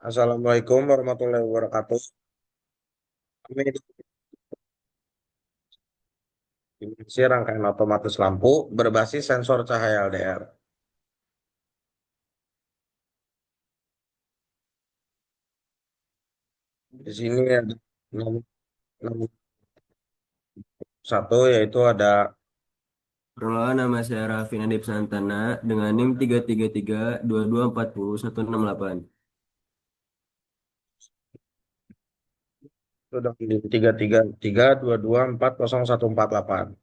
Assalamualaikum warahmatullahi wabarakatuh. Kami definisi rangkaian otomatis lampu berbasis sensor cahaya LDR. Di sini ada nomor, nomor satu yaitu ada Perkenalkan, nama saya Raffi Nadip Santana dengan NIM 3332240 168. sudah di 333 22 4 0148.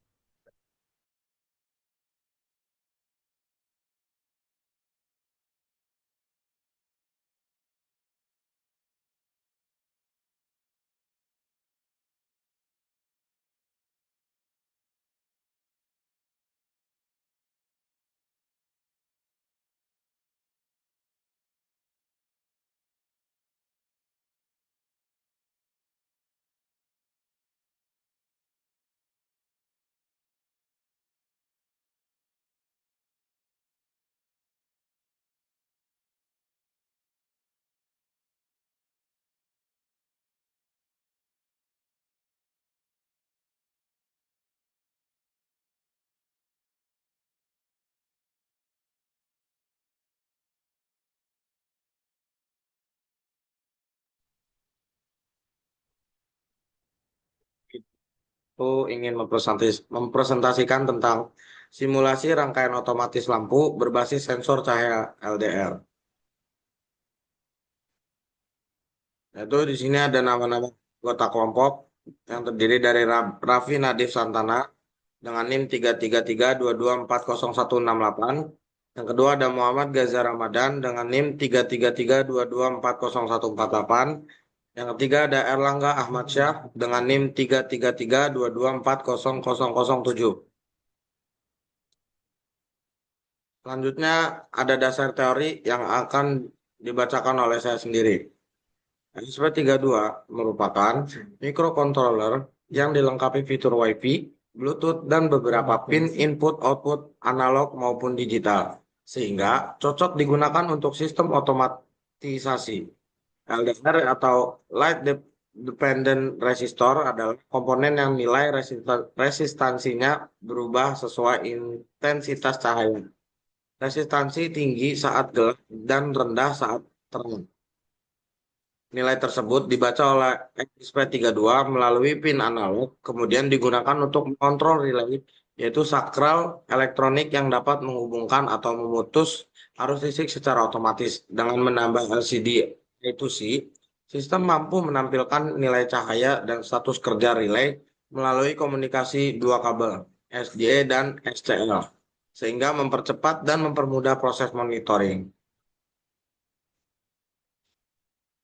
Itu ingin mempresentasikan tentang simulasi rangkaian otomatis lampu berbasis sensor cahaya LDR. Itu di sini ada nama-nama anggota kelompok yang terdiri dari Raffi Nadif Santana dengan NIM 3332240 168. Yang kedua ada Muhammad Gaza Ramadan dengan NIM 3332240 148. Yang ketiga ada Erlangga Ahmad Syah dengan NIM 33322400007. Selanjutnya ada dasar teori yang akan dibacakan oleh saya sendiri. SP32 merupakan microcontroller yang dilengkapi fitur Wi-Fi, Bluetooth, dan beberapa pin input-output analog maupun digital, sehingga cocok digunakan untuk sistem otomatisasi. LDR atau Light Dependent Resistor adalah komponen yang nilai resistansinya berubah sesuai intensitas cahaya. Resistansi tinggi saat gelap dan rendah saat terang. Nilai tersebut dibaca oleh XP32 melalui pin analog, kemudian digunakan untuk mengontrol relay, yaitu sakral elektronik yang dapat menghubungkan atau memutus arus listrik secara otomatis. Dengan menambah LCD itu sih, sistem mampu menampilkan nilai cahaya dan status kerja relay melalui komunikasi dua kabel, SDA dan SCL, sehingga mempercepat dan mempermudah proses monitoring.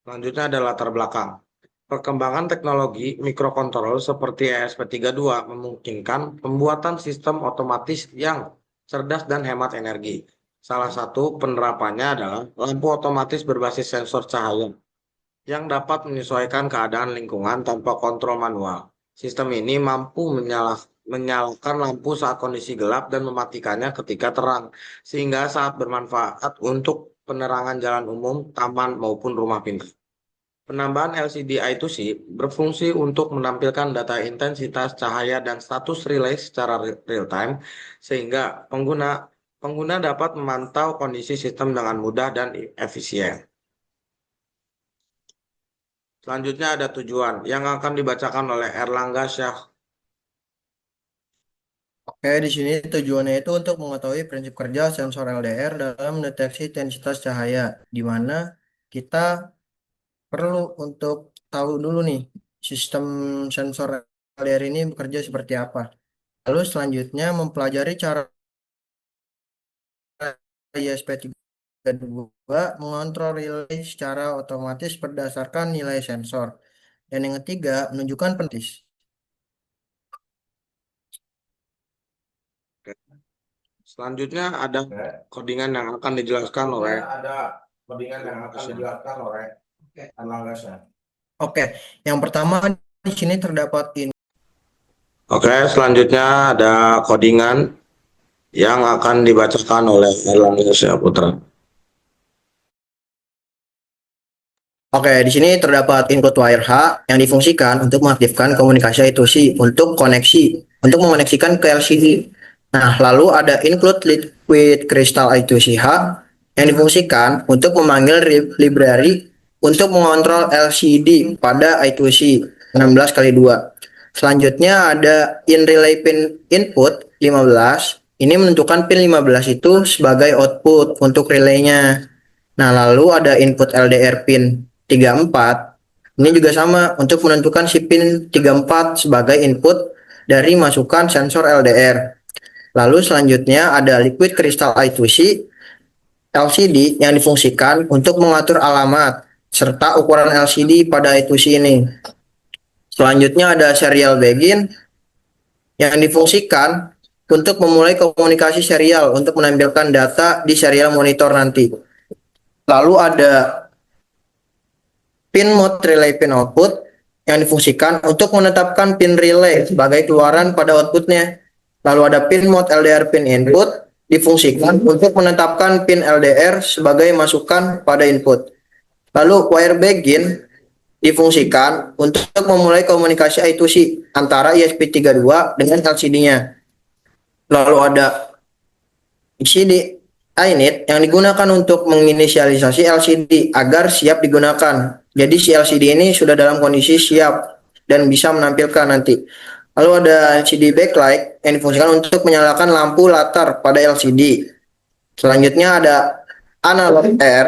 Selanjutnya ada latar belakang. Perkembangan teknologi mikrokontroler seperti ESP32 memungkinkan pembuatan sistem otomatis yang cerdas dan hemat energi. Salah satu penerapannya adalah lampu otomatis berbasis sensor cahaya yang dapat menyesuaikan keadaan lingkungan tanpa kontrol manual. Sistem ini mampu menyalakan lampu saat kondisi gelap dan mematikannya ketika terang, sehingga saat bermanfaat untuk penerangan jalan umum, taman, maupun rumah pintar. Penambahan LCD I2C berfungsi untuk menampilkan data intensitas cahaya dan status relay secara real time, sehingga pengguna dapat memantau kondisi sistem dengan mudah dan efisien. Selanjutnya ada tujuan yang akan dibacakan oleh Erlangga Syah. Oke, di sini tujuannya itu untuk mengetahui prinsip kerja sensor LDR dalam mendeteksi intensitas cahaya, di mana kita perlu untuk tahu dulu nih sistem sensor LDR ini bekerja seperti apa. Lalu selanjutnya mempelajari cara ISP32 mengontrol relay secara otomatis berdasarkan nilai sensor. Dan yang ketiga, menunjukkan pentis. Selanjutnya ada codingan yang akan dijelaskan oleh Erlangga Syah. Oke, yang pertama di sini terdapat Oke, selanjutnya ada codingan yang akan dibacakan oleh Erlangga Syah Putra. Oke, di sini terdapat input wire H yang difungsikan untuk mengaktifkan komunikasi I2C untuk mengoneksikan ke LCD. Nah, lalu ada include liquid crystal I2C H yang difungsikan untuk memanggil library untuk mengontrol LCD pada I2C 16 kali 2. Selanjutnya ada in relay pin input 15. Ini menentukan pin 15 itu sebagai output untuk relaynya. Nah, lalu ada input LDR pin 34. Ini juga sama untuk menentukan si pin 34 sebagai input dari masukan sensor LDR. Lalu selanjutnya ada liquid crystal I2C LCD yang difungsikan untuk mengatur alamat serta ukuran LCD pada I2C ini. Selanjutnya ada serial begin yang difungsikan untuk memulai komunikasi serial untuk menampilkan data di serial monitor nanti. Lalu ada pin mode relay pin output yang difungsikan untuk menetapkan pin relay sebagai keluaran pada outputnya. Lalu ada pin mode LDR pin input difungsikan untuk menetapkan pin LDR sebagai masukan pada input. Lalu wire begin difungsikan untuk memulai komunikasi I2C antara ESP32 dengan LCD-nya. Lalu ada LCD iNet yang digunakan untuk menginisialisasi LCD agar siap digunakan. Jadi si LCD ini sudah dalam kondisi siap dan bisa menampilkan nanti. Lalu ada LCD backlight yang difungsikan untuk menyalakan lampu latar pada LCD. Selanjutnya ada analog R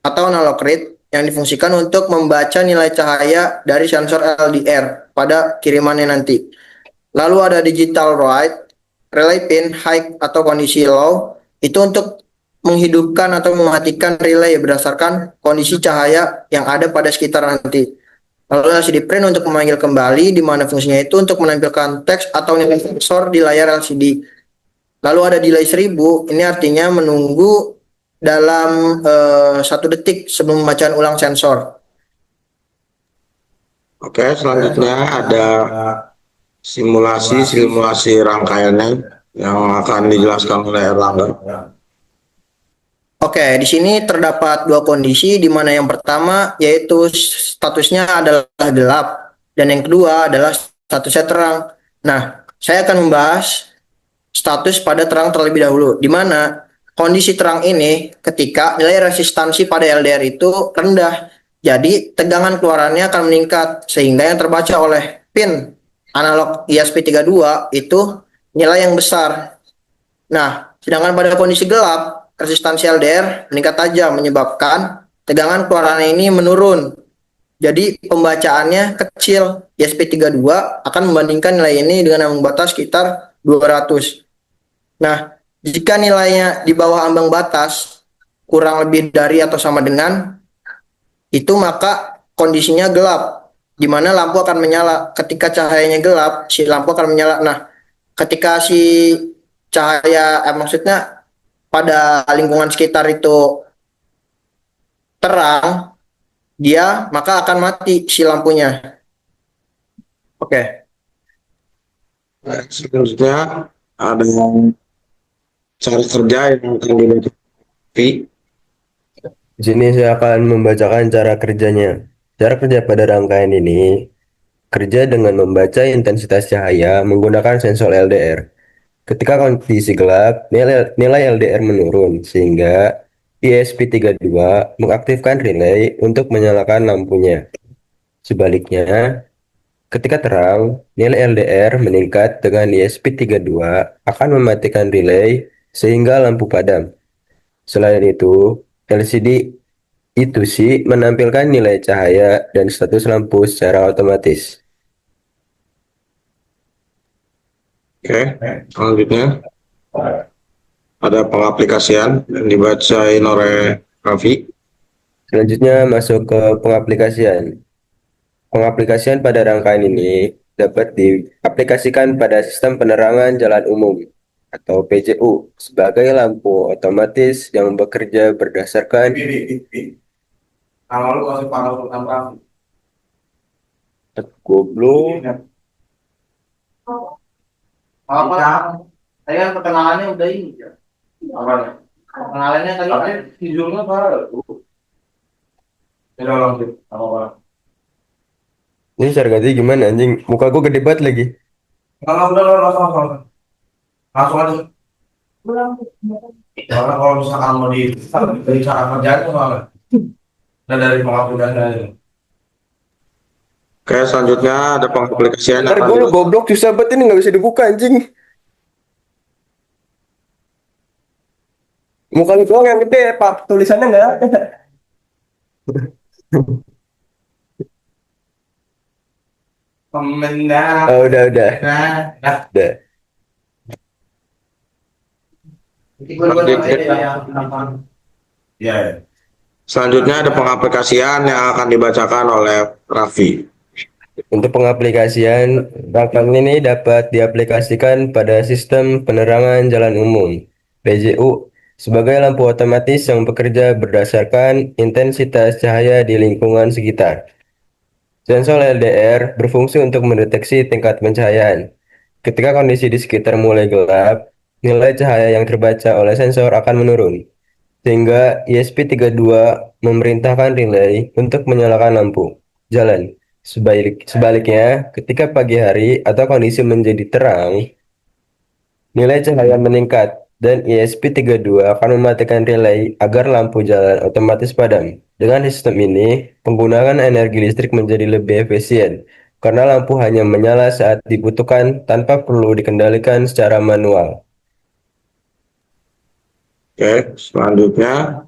atau analog read yang difungsikan untuk membaca nilai cahaya dari sensor LDR pada kirimannya nanti. Lalu ada digital write, relay pin high atau kondisi low, itu untuk menghidupkan atau mematikan relay berdasarkan kondisi cahaya yang ada pada sekitar nanti. Lalu LCD print untuk memanggil kembali, di mana fungsinya itu untuk menampilkan teks atau nilai sensor di layar LCD. Lalu ada delay 1000, ini artinya menunggu dalam 1 detik sebelum pembacaan ulang sensor. Oke, selanjutnya ada simulasi rangkaiannya yang akan dijelaskan oleh Erlangga. Oke, di sini terdapat dua kondisi, di mana yang pertama yaitu statusnya adalah gelap dan yang kedua adalah statusnya terang. Nah, saya akan membahas status pada terang terlebih dahulu, di mana kondisi terang ini ketika nilai resistansi pada LDR itu rendah. Jadi, tegangan keluarannya akan meningkat sehingga yang terbaca oleh pin analog ISP32 itu nilai yang besar. Nah, sedangkan pada kondisi gelap, resistansi LDR meningkat tajam menyebabkan tegangan keluarannya ini menurun. Jadi pembacaannya kecil. ISP32 akan membandingkan nilai ini dengan ambang batas sekitar 200. Nah, jika nilainya di bawah ambang batas kurang lebih dari atau sama dengan itu, maka kondisinya gelap, di mana lampu akan menyala. Ketika cahayanya gelap, si lampu akan menyala. Nah, ketika si cahaya, maksudnya pada lingkungan sekitar itu terang, dia maka akan mati si lampunya. Oke. Selanjutnya ada cara kerja yang akan dibaca V. Di sini saya akan membacakan cara kerjanya. Cara kerja pada rangkaian ini kerja dengan membaca intensitas cahaya menggunakan sensor LDR. Ketika kondisi gelap, nilai LDR menurun sehingga ESP32 mengaktifkan relay untuk menyalakan lampunya. Sebaliknya, ketika terang, nilai LDR meningkat dengan ESP32 akan mematikan relay sehingga lampu padam. Selain itu, LCD itu sih menampilkan nilai cahaya dan status lampu secara otomatis. Oke, selanjutnya ada pengaplikasian yang dibacain oleh Raffi. Selanjutnya masuk ke pengaplikasian. Pengaplikasian pada rangkaian ini dapat diaplikasikan pada sistem penerangan jalan umum atau PJU sebagai lampu otomatis yang bekerja berdasarkan Kalau lu kasih panggal tentang Raffi. goblok. Apa? Tadi kan perkenalannya udah ini ya. Apa? Perkenalannya tadi kan Judulnya apa? Ayo lanjut. Apa-apa. Ini cara ganti gimana anjing? Muka gue gede banget lagi. Kalau udah langsung aja. Soalnya kalau misalkan mau dari cara kerjanya soalnya. Dan dari pengaplikasian itu. Oke, selanjutnya ada pengaplikasian Ntar gue lu goblok susah banget ini nggak bisa dibuka anjing. Muka lu doang yang gede, Pak. Tulisannya nggak ada. pemenang. Oh, udah. Nah, Udah. ya. Selanjutnya ada pengaplikasian yang akan dibacakan oleh Raffi. Untuk pengaplikasian, rangkaian ini dapat diaplikasikan pada sistem penerangan jalan umum (PJU) sebagai lampu otomatis yang bekerja berdasarkan intensitas cahaya di lingkungan sekitar. Sensor LDR berfungsi untuk mendeteksi tingkat pencahayaan. Ketika kondisi di sekitar mulai gelap, nilai cahaya yang terbaca oleh sensor akan menurun, sehingga ESP32 memerintahkan relay untuk menyalakan lampu jalan. Sebaliknya, ketika pagi hari atau kondisi menjadi terang, nilai cahaya meningkat dan ESP32 akan mematikan relay agar lampu jalan otomatis padam. Dengan sistem ini, penggunaan energi listrik menjadi lebih efisien karena lampu hanya menyala saat dibutuhkan tanpa perlu dikendalikan secara manual. Oke, selanjutnya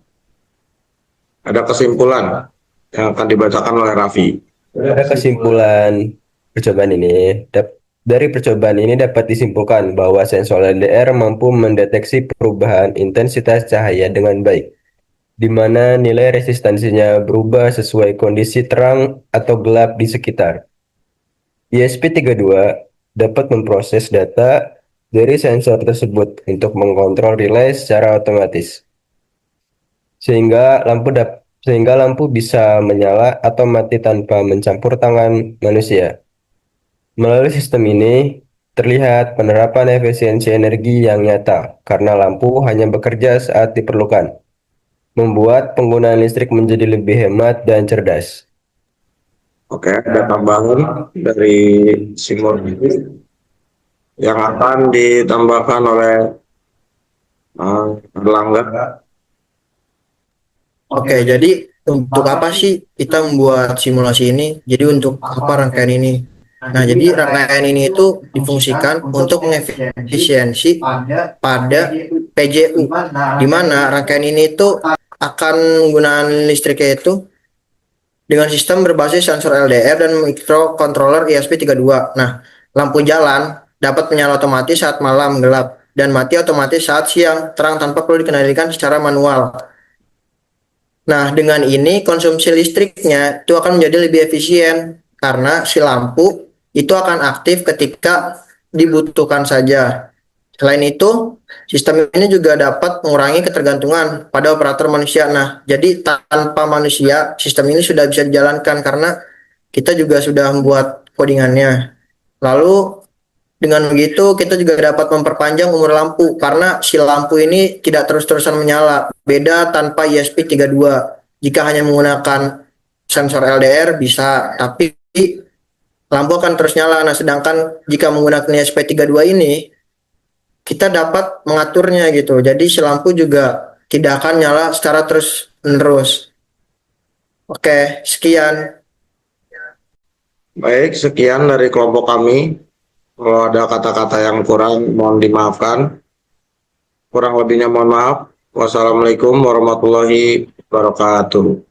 ada kesimpulan yang akan dibacakan oleh Raffi. Kesimpulan percobaan ini dari percobaan ini dapat disimpulkan bahwa sensor LDR mampu mendeteksi perubahan intensitas cahaya dengan baik, di mana nilai resistansinya berubah sesuai kondisi terang atau gelap di sekitar. ESP32 dapat memproses data dari sensor tersebut untuk mengontrol relay secara otomatis, sehingga lampu bisa menyala atau mati tanpa mencampur tangan manusia. Melalui sistem ini, terlihat penerapan efisiensi energi yang nyata karena lampu hanya bekerja saat diperlukan, membuat penggunaan listrik menjadi lebih hemat dan cerdas. Oke, ada tambahan dari Simon yang akan ditambahkan oleh Erlangga. Oke, jadi untuk apa sih kita membuat simulasi ini? Jadi untuk apa rangkaian ini? Nah, jadi rangkaian ini itu difungsikan untuk mengefisiensi pada PJU, di mana rangkaian ini itu akan menggunakan listriknya itu dengan sistem berbasis sensor LDR dan microcontroller ESP32. Nah, lampu jalan dapat menyala otomatis saat malam gelap dan mati otomatis saat siang terang tanpa perlu dikendalikan secara manual. Nah, dengan ini konsumsi listriknya itu akan menjadi lebih efisien karena si lampu itu akan aktif ketika dibutuhkan saja. Selain itu, sistem ini juga dapat mengurangi ketergantungan pada operator manusia. Nah, jadi tanpa manusia, sistem ini sudah bisa dijalankan karena kita juga sudah membuat codingannya. Lalu dengan begitu kita juga dapat memperpanjang umur lampu karena si lampu ini tidak terus-terusan menyala. Beda tanpa ESP32. Jika hanya menggunakan sensor LDR bisa, tapi lampu akan terus nyala. Nah, sedangkan jika menggunakan ESP32 ini kita dapat mengaturnya gitu. Jadi si lampu juga tidak akan nyala secara terus-menerus. Oke, sekian. Baik, sekian dari kelompok kami. Kalau ada kata-kata yang kurang, mohon dimaafkan. Kurang lebihnya mohon maaf. Wassalamualaikum warahmatullahi wabarakatuh.